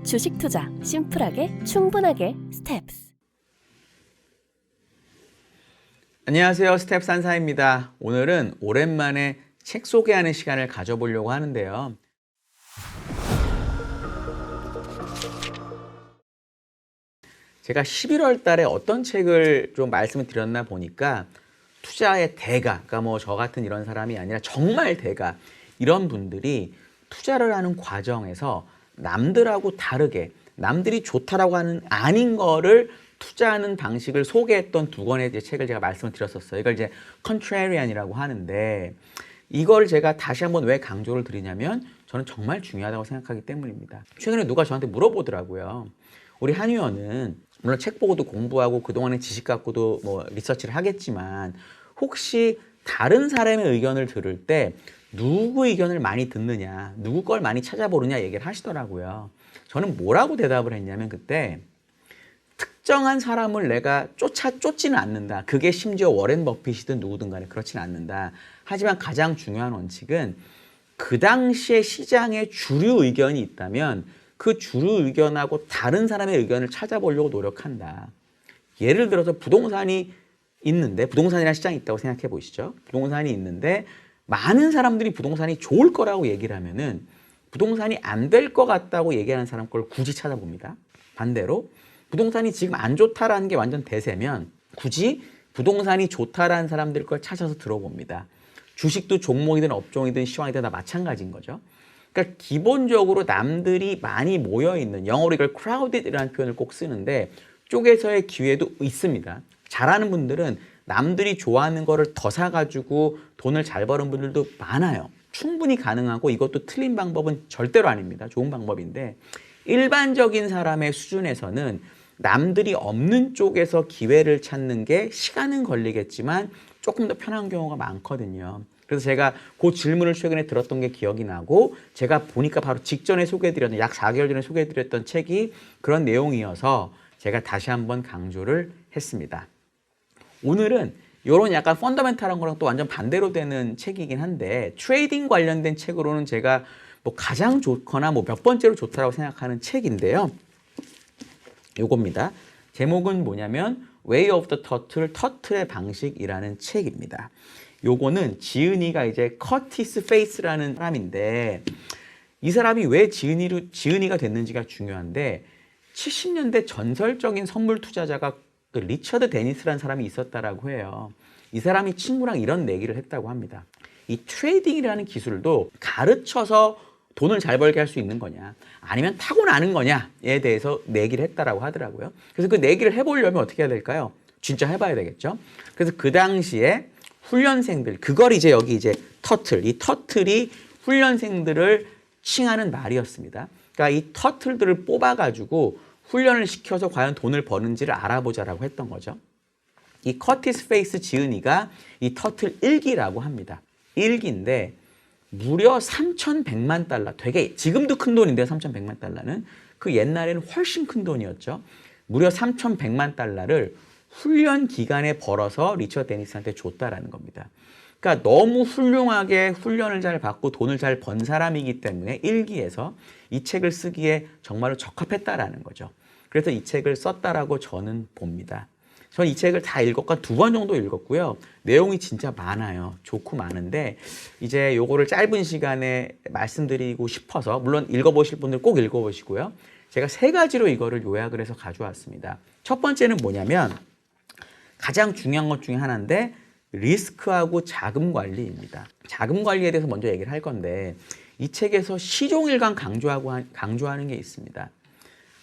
주식 투자 심플하게 충분하게 스텝스. 안녕하세요. 스텝스 한사입니다. 오늘은 오랜만에 책 소개하는 시간을 가져보려고 하는데요. 제가 11월 달에 어떤 책을 좀 말씀을 드렸나 보니까 투자의 대가, 그러니까 뭐 저 같은 이런 사람이 아니라 정말 대가, 이런 분들이 투자를 하는 과정에서 남들하고 다르게 남들이 좋다라고 하는 아닌 거를 투자하는 방식을 소개했던 두 권의 책을 제가 말씀을 드렸었어요. 이걸 이제 contrarian이라고 하는데, 이걸 제가 다시 한번 왜 강조를 드리냐면 저는 정말 중요하다고 생각하기 때문입니다. 최근에 누가 저한테 물어보더라고요. 우리 한 의원은 물론 책 보고도 공부하고 그동안의 지식 갖고도 뭐 리서치를 하겠지만 혹시 다른 사람의 의견을 들을 때 누구 의견을 많이 듣느냐, 누구 걸 많이 찾아보느냐 얘기를 하시더라고요. 저는 뭐라고 대답을 했냐면, 그때 특정한 사람을 내가 쫓지는 않는다. 그게 심지어 워렌 버핏이든 누구든 간에 그렇지는 않는다. 하지만 가장 중요한 원칙은 그 당시에 시장에 주류 의견이 있다면 그 주류 의견하고 다른 사람의 의견을 찾아보려고 노력한다. 예를 들어서 부동산이 있는데, 부동산이라는 시장이 있다고 생각해 보시죠. 부동산이 있는데 많은 사람들이 부동산이 좋을 거라고 얘기를 하면은 부동산이 안 될 것 같다고 얘기하는 사람 걸 굳이 찾아봅니다. 반대로 부동산이 지금 안 좋다라는 게 완전 대세면 굳이 부동산이 좋다라는 사람들 걸 찾아서 들어봅니다. 주식도 종목이든 업종이든 시황이든 다 마찬가지인 거죠. 그러니까 기본적으로 남들이 많이 모여있는, 영어로 이걸 crowded이라는 표현을 꼭 쓰는데 쪽에서의 기회도 있습니다. 잘하는 분들은 남들이 좋아하는 거를 더 사가지고 돈을 잘 버는 분들도 많아요. 충분히 가능하고 이것도 틀린 방법은 절대로 아닙니다. 좋은 방법인데, 일반적인 사람의 수준에서는 남들이 없는 쪽에서 기회를 찾는 게 시간은 걸리겠지만 조금 더 편한 경우가 많거든요. 그래서 제가 그 질문을 최근에 들었던 게 기억이 나고, 제가 보니까 바로 직전에 소개해드렸던, 약 4개월 전에 소개해드렸던 책이 그런 내용이어서 제가 다시 한번 강조를 했습니다. 오늘은 이런 약간 펀더멘탈한 거랑 또 완전 반대로 되는 책이긴 한데, 트레이딩 관련된 책으로는 제가 뭐 가장 좋거나 뭐 몇 번째로 좋다라고 생각하는 책인데요. 요겁니다. 제목은 뭐냐면 Way of the Turtle, 터틀의 방식이라는 책입니다. 요거는 지은이가 이제 커티스 페이스라는 사람인데, 이 사람이 왜 지은이가 됐는지가 중요한데, 70년대 전설적인 선물 투자자가 그 리처드 데니스라는 사람이 있었다라고 해요. 이 사람이 친구랑 이런 내기를 했다고 합니다. 이 트레이딩이라는 기술도 가르쳐서 돈을 잘 벌게 할 수 있는 거냐, 아니면 타고나는 거냐에 대해서 내기를 했다라고 하더라고요. 그래서 그 내기를 해보려면 어떻게 해야 될까요? 진짜 해봐야 되겠죠. 그래서 그 당시에 훈련생들, 그걸 이제 여기 이제 이 터틀이 훈련생들을 칭하는 말이었습니다. 그러니까 이 터틀들을 뽑아가지고 훈련을 시켜서 과연 돈을 버는지를 알아보자라고 했던 거죠. 이 커티스 페이스 지은이가 이 터틀 1기라고 합니다. 1기인데 무려 3,100만 달러, 되게 지금도 큰 돈인데요. 3,100만 달러는 그 옛날에는 훨씬 큰 돈이었죠. 무려 3,100만 달러를 훈련 기간에 벌어서 리처드 데니스한테 줬다라는 겁니다. 그러니까 너무 훌륭하게 훈련을 잘 받고 돈을 잘 번 사람이기 때문에 1기에서 이 책을 쓰기에 정말로 적합했다라는 거죠. 그래서 이 책을 썼다라고 저는 봅니다. 전 이 책을 다 읽었고 2번 정도 읽었고요. 내용이 진짜 많아요. 좋고 많은데 이제 요거를 짧은 시간에 말씀드리고 싶어서, 물론 읽어보실 분들 꼭 읽어보시고요. 제가 3가지로 이거를 요약을 해서 가져왔습니다. 첫 번째는 뭐냐면, 가장 중요한 것 중에 하나인데 리스크하고 자금 관리입니다. 자금 관리에 대해서 먼저 얘기를 할 건데, 이 책에서 시종일관 강조하는 게 있습니다.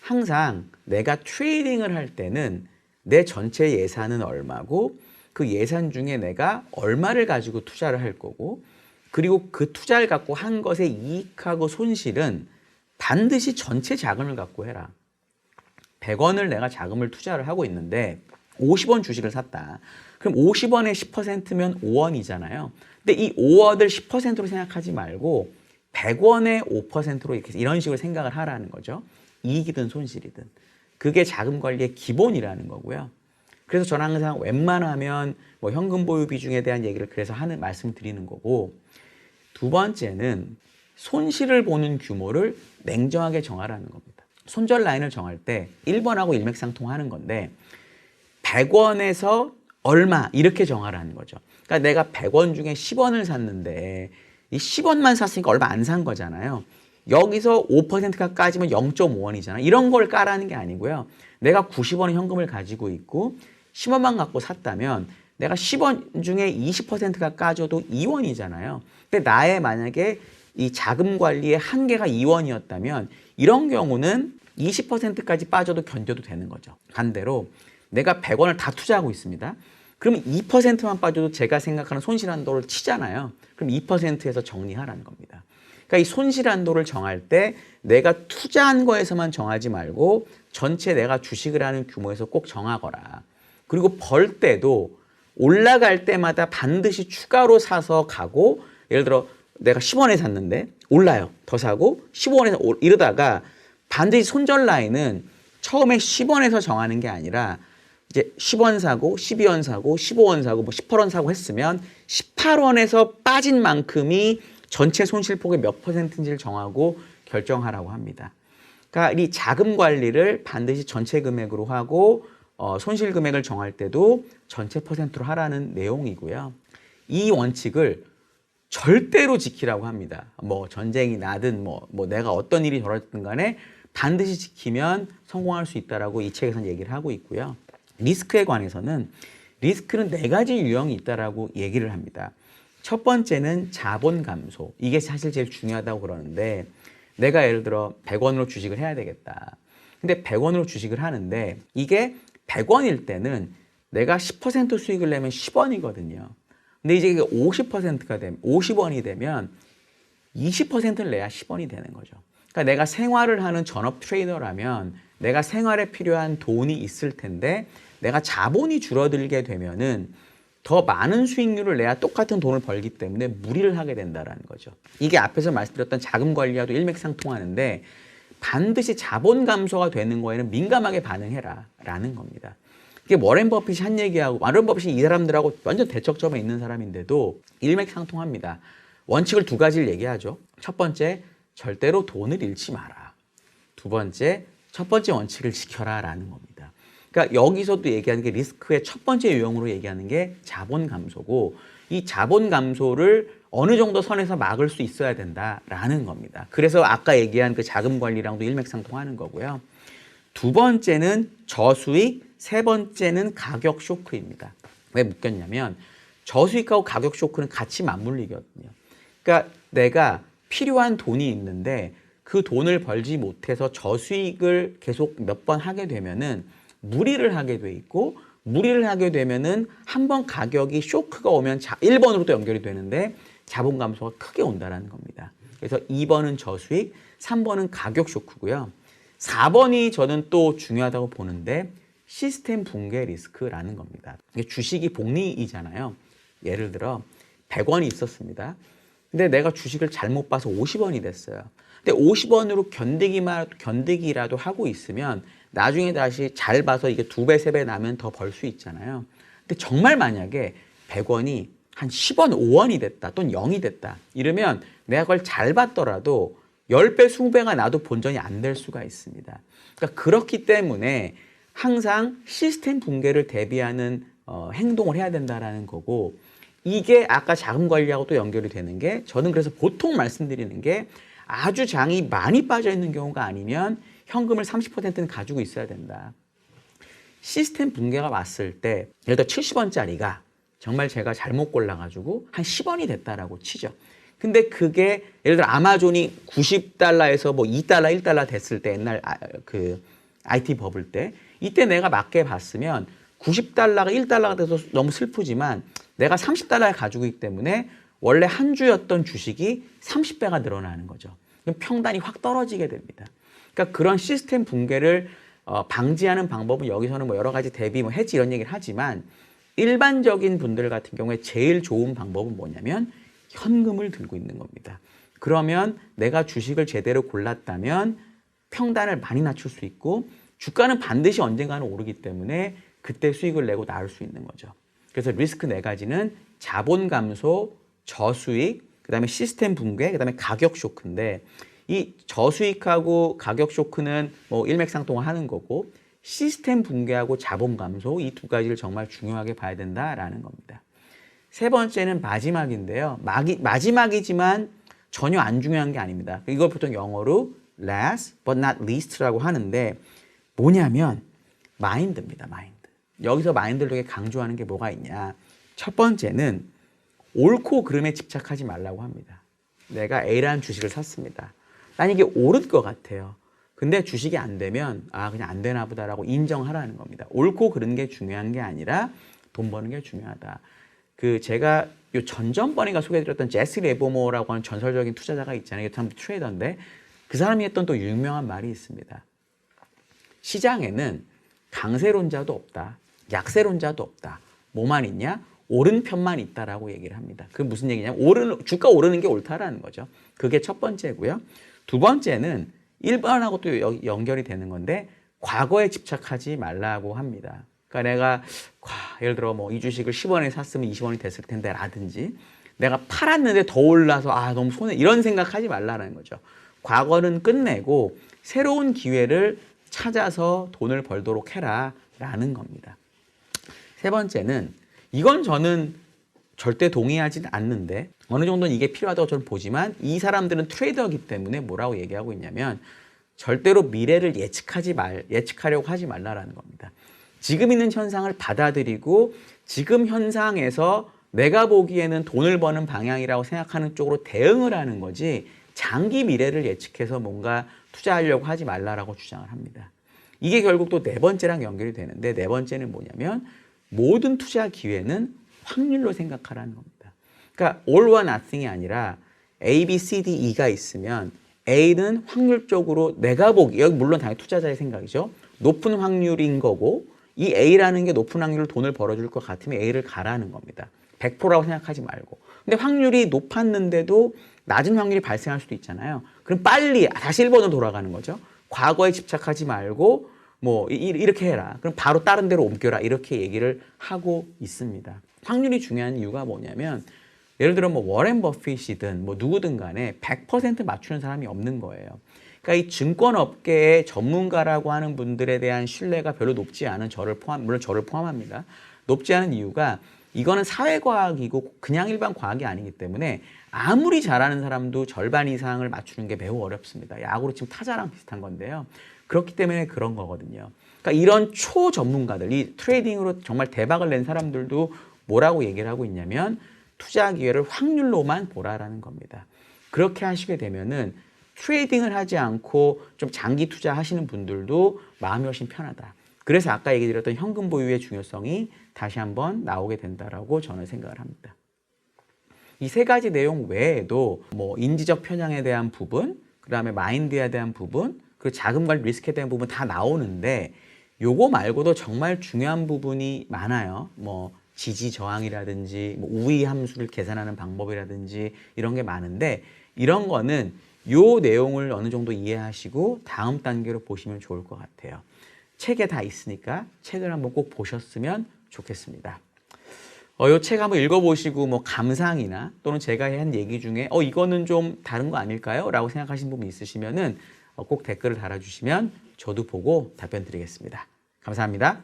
항상 내가 트레이딩을 할 때는 내 전체 예산은 얼마고, 그 예산 중에 내가 얼마를 가지고 투자를 할 거고, 그리고 그 투자를 갖고 한 것의 이익하고 손실은 반드시 전체 자금을 갖고 해라. 100원을 내가 자금을 투자를 하고 있는데 50원 주식을 샀다. 그럼 50원에 10%면 5원이잖아요. 근데 이 5원을 10%로 생각하지 말고 100원에 5%로 이런 식으로 생각을 하라는 거죠. 이익이든 손실이든. 그게 자금 관리의 기본이라는 거고요. 그래서 저는 항상 웬만하면 뭐 현금 보유 비중에 대한 얘기를 그래서 말씀 드리는 거고, 두 번째는 손실을 보는 규모를 냉정하게 정하라는 겁니다. 손절 라인을 정할 때 1번하고 일맥상통하는 건데 100원에서 얼마 이렇게 정하라는 거죠. 그러니까 내가 100원 중에 10원을 샀는데 이 10원만 샀으니까 얼마 안 산 거잖아요. 여기서 5%가 까지면 0.5원이잖아. 이런 걸 까라는 게 아니고요. 내가 90원의 현금을 가지고 있고 10원만 갖고 샀다면 내가 10원 중에 20%가 까져도 2원이잖아요. 근데 나의 만약에 이 자금 관리의 한계가 2원이었다면 이런 경우는 20%까지 빠져도 견뎌도 되는 거죠. 반대로 내가 100원을 다 투자하고 있습니다. 그럼 2%만 빠져도 제가 생각하는 손실 한도를 치잖아요. 그럼 2%에서 정리하라는 겁니다. 그러니까 이 손실 한도를 정할 때 내가 투자한 거에서만 정하지 말고 전체 내가 주식을 하는 규모에서 꼭 정하거라. 그리고 벌 때도 올라갈 때마다 반드시 추가로 사서 가고, 예를 들어 내가 10원에 샀는데 올라요. 더 사고 15원에서 이러다가 반드시 손절 라인은 처음에 10원에서 정하는 게 아니라 이제 10원 사고 12원 사고 15원 사고 뭐 18원 사고 했으면 18원에서 빠진 만큼이 전체 손실폭의 몇 %인지를 정하고 결정하라고 합니다. 그러니까 이 자금 관리를 반드시 전체 금액으로 하고 손실 금액을 정할 때도 전체 %로 하라는 내용이고요. 이 원칙을 절대로 지키라고 합니다. 뭐 전쟁이 나든 뭐 내가 어떤 일이 벌어졌든 간에 반드시 지키면 성공할 수 있다라고 이 책에서는 얘기를 하고 있고요. 리스크에 관해서는 리스크는 4가지 유형이 있다라고 얘기를 합니다. 첫 번째는 자본 감소. 이게 사실 제일 중요하다고 그러는데 내가 예를 들어 100원으로 주식을 해야 되겠다. 근데 100원으로 주식을 하는데 이게 100원일 때는 내가 10% 수익을 내면 10원이거든요. 근데 이제 이게 50%가 되면 50원이 되면 20%를 내야 10원이 되는 거죠. 그러니까 내가 생활을 하는 전업 트레이더라면 내가 생활에 필요한 돈이 있을 텐데 내가 자본이 줄어들게 되면은 더 많은 수익률을 내야 똑같은 돈을 벌기 때문에 무리를 하게 된다는 거죠. 이게 앞에서 말씀드렸던 자금 관리와도 일맥상통하는데 반드시 자본 감소가 되는 거에는 민감하게 반응해라 라는 겁니다. 이게 워렌 버핏이 한 얘기하고, 워렌 버핏이 이 사람들하고 완전 대척점에 있는 사람인데도 일맥상통합니다. 원칙을 2가지를 얘기하죠. 첫 번째, 절대로 돈을 잃지 마라. 두 번째, 첫 번째 원칙을 지켜라 라는 겁니다. 그러니까 여기서도 얘기하는 게 리스크의 첫 번째 유형으로 얘기하는 게 자본 감소고, 이 자본 감소를 어느 정도 선에서 막을 수 있어야 된다라는 겁니다. 그래서 아까 얘기한 그 자금 관리랑도 일맥상통하는 거고요. 두 번째는 저수익, 세 번째는 가격 쇼크입니다. 왜 묶였냐면 저수익하고 가격 쇼크는 같이 맞물리거든요. 그러니까 내가 필요한 돈이 있는데 그 돈을 벌지 못해서 저수익을 계속 몇 번 하게 되면은 무리를 하게 돼 있고, 무리를 하게 되면은 한번 가격이 쇼크가 오면 1번으로 또 연결이 되는데 자본 감소가 크게 온다는 겁니다. 그래서 2번은 저수익, 3번은 가격 쇼크고요. 4번이 저는 또 중요하다고 보는데 시스템 붕괴 리스크라는 겁니다. 이게 주식이 복리이잖아요. 예를 들어 100원이 있었습니다. 근데 내가 주식을 잘못 봐서 50원이 됐어요. 근데 50원으로 견디기라도 하고 있으면 나중에 다시 잘 봐서 이게 2배, 3배 나면 더 벌 수 있잖아요. 근데 정말 만약에 100원이 한 10원, 5원이 됐다 또는 0이 됐다 이러면 내가 그걸 잘 봤더라도 10배, 20배가 나도 본전이 안 될 수가 있습니다. 그러니까 그렇기 때문에 항상 시스템 붕괴를 대비하는 행동을 해야 된다라는 거고, 이게 아까 자금 관리하고 또 연결이 되는 게, 저는 그래서 보통 말씀드리는 게 아주 장이 많이 빠져 있는 경우가 아니면 현금을 30%는 가지고 있어야 된다. 시스템 붕괴가 왔을 때 예를 들어 70원짜리가 정말 제가 잘못 골라가지고 한 10원이 됐다라고 치죠. 근데 그게 예를 들어 아마존이 90달러에서 뭐 2달러, 1달러 됐을 때, 옛날 그 IT 버블 때, 이때 내가 맞게 봤으면 90달러가 1달러가 돼서 너무 슬프지만 내가 30달러를 가지고 있기 때문에 원래 한 주였던 주식이 30배가 늘어나는 거죠. 그럼 평단이 확 떨어지게 됩니다. 그러니까 그런 시스템 붕괴를 방지하는 방법은 여기서는 뭐 여러 가지 대비, 뭐 해지 이런 얘기를 하지만 일반적인 분들 같은 경우에 제일 좋은 방법은 뭐냐면 현금을 들고 있는 겁니다. 그러면 내가 주식을 제대로 골랐다면 평단을 많이 낮출 수 있고 주가는 반드시 언젠가는 오르기 때문에 그때 수익을 내고 나올 수 있는 거죠. 그래서 리스크 4가지는 자본 감소, 저수익, 그다음에 시스템 붕괴, 그다음에 가격 쇼크인데 이 저수익하고 가격 쇼크는 뭐 일맥상통하는 거고 시스템 붕괴하고 자본 감소 이 두 가지를 정말 중요하게 봐야 된다라는 겁니다. 세 번째는 마지막인데요. 마지막이지만 전혀 안 중요한 게 아닙니다. 이걸 보통 영어로 last but not least라고 하는데 뭐냐면 마인드입니다. 마인드. 여기서 마인드를 되게 강조하는 게 뭐가 있냐. 첫 번째는 옳고 그름에 집착하지 말라고 합니다. 내가 A라는 주식을 샀습니다. 난 이게 옳을 것 같아요. 근데 주식이 안 되면 그냥 안 되나 보다라고 인정하라는 겁니다. 옳고 그른 게 중요한 게 아니라 돈 버는 게 중요하다. 제가 요 전전번에가 소개해드렸던 제시 레버모어라고 하는 전설적인 투자자가 있잖아요. 참 트레이더인데 그 사람이 했던 또 유명한 말이 있습니다. 시장에는 강세론자도 없다. 약세론자도 없다. 뭐만 있냐? 옳은 편만 있다라고 얘기를 합니다. 그게 무슨 얘기냐면 주가 오르는 게 옳다라는 거죠. 그게 첫 번째고요. 두 번째는 1번하고 또 연결이 되는 건데 과거에 집착하지 말라고 합니다. 그러니까 내가 예를 들어 뭐 이 주식을 10원에 샀으면 20원이 됐을 텐데 라든지 내가 팔았는데 더 올라서 너무 손해 이런 생각하지 말라는 거죠. 과거는 끝내고 새로운 기회를 찾아서 돈을 벌도록 해라라는 겁니다. 세 번째는 이건 저는 절대 동의하지 않는데 어느 정도는 이게 필요하다고 저는 보지만 이 사람들은 트레이더이기 때문에 뭐라고 얘기하고 있냐면 절대로 미래를 예측하려고 하지 말라라는 겁니다. 지금 있는 현상을 받아들이고 지금 현상에서 내가 보기에는 돈을 버는 방향이라고 생각하는 쪽으로 대응을 하는 거지 장기 미래를 예측해서 뭔가 투자하려고 하지 말라라고 주장을 합니다. 이게 결국 또 네 번째랑 연결이 되는데 네 번째는 뭐냐면 모든 투자 기회는 확률로 생각하라는 겁니다. 그러니까 all or nothing이 아니라 A, B, C, D, E가 있으면 A는 확률적으로 내가 보기, 여기 물론 당연히 투자자의 생각이죠. 높은 확률인 거고 이 A라는 게 높은 확률로 돈을 벌어줄 것 같으면 A를 가라는 겁니다. 100%라고 생각하지 말고. 근데 확률이 높았는데도 낮은 확률이 발생할 수도 있잖아요. 그럼 빨리 다시 1번으로 돌아가는 거죠. 과거에 집착하지 말고 뭐 이렇게 해라. 그럼 바로 다른 데로 옮겨라. 이렇게 얘기를 하고 있습니다. 확률이 중요한 이유가 뭐냐면 예를 들어 뭐 워렌 버핏이든 뭐 누구든 간에 100% 맞추는 사람이 없는 거예요. 그러니까 이 증권업계의 전문가라고 하는 분들에 대한 신뢰가 별로 높지 않은 물론 저를 포함합니다. 높지 않은 이유가 이거는 사회과학이고 그냥 일반 과학이 아니기 때문에 아무리 잘하는 사람도 절반 이상을 맞추는 게 매우 어렵습니다. 야구로 치면 타자랑 비슷한 건데요. 그렇기 때문에 그런 거거든요. 그러니까 이런 초전문가들, 이 트레이딩으로 정말 대박을 낸 사람들도 뭐라고 얘기를 하고 있냐면 투자 기회를 확률로만 보라라는 겁니다. 그렇게 하시게 되면은 트레이딩을 하지 않고 좀 장기 투자하시는 분들도 마음이 훨씬 편하다. 그래서 아까 얘기 드렸던 현금 보유의 중요성이 다시 한번 나오게 된다라고 저는 생각을 합니다. 이 세 가지 내용 외에도 뭐 인지적 편향에 대한 부분, 그다음에 마인드에 대한 부분, 그리고 자금 관리 리스크에 대한 부분 다 나오는데 요거 말고도 정말 중요한 부분이 많아요. 뭐 지지 저항이라든지 뭐 우위 함수를 계산하는 방법이라든지 이런 게 많은데 이런 거는 요 내용을 어느 정도 이해하시고 다음 단계로 보시면 좋을 것 같아요. 책에 다 있으니까 책을 한번 꼭 보셨으면 좋겠습니다. 요 책 한번 읽어보시고 뭐 감상이나 또는 제가 한 얘기 중에 이거는 좀 다른 거 아닐까요? 라고 생각하신 부분 있으시면은 꼭 댓글을 달아주시면 저도 보고 답변 드리겠습니다. 감사합니다.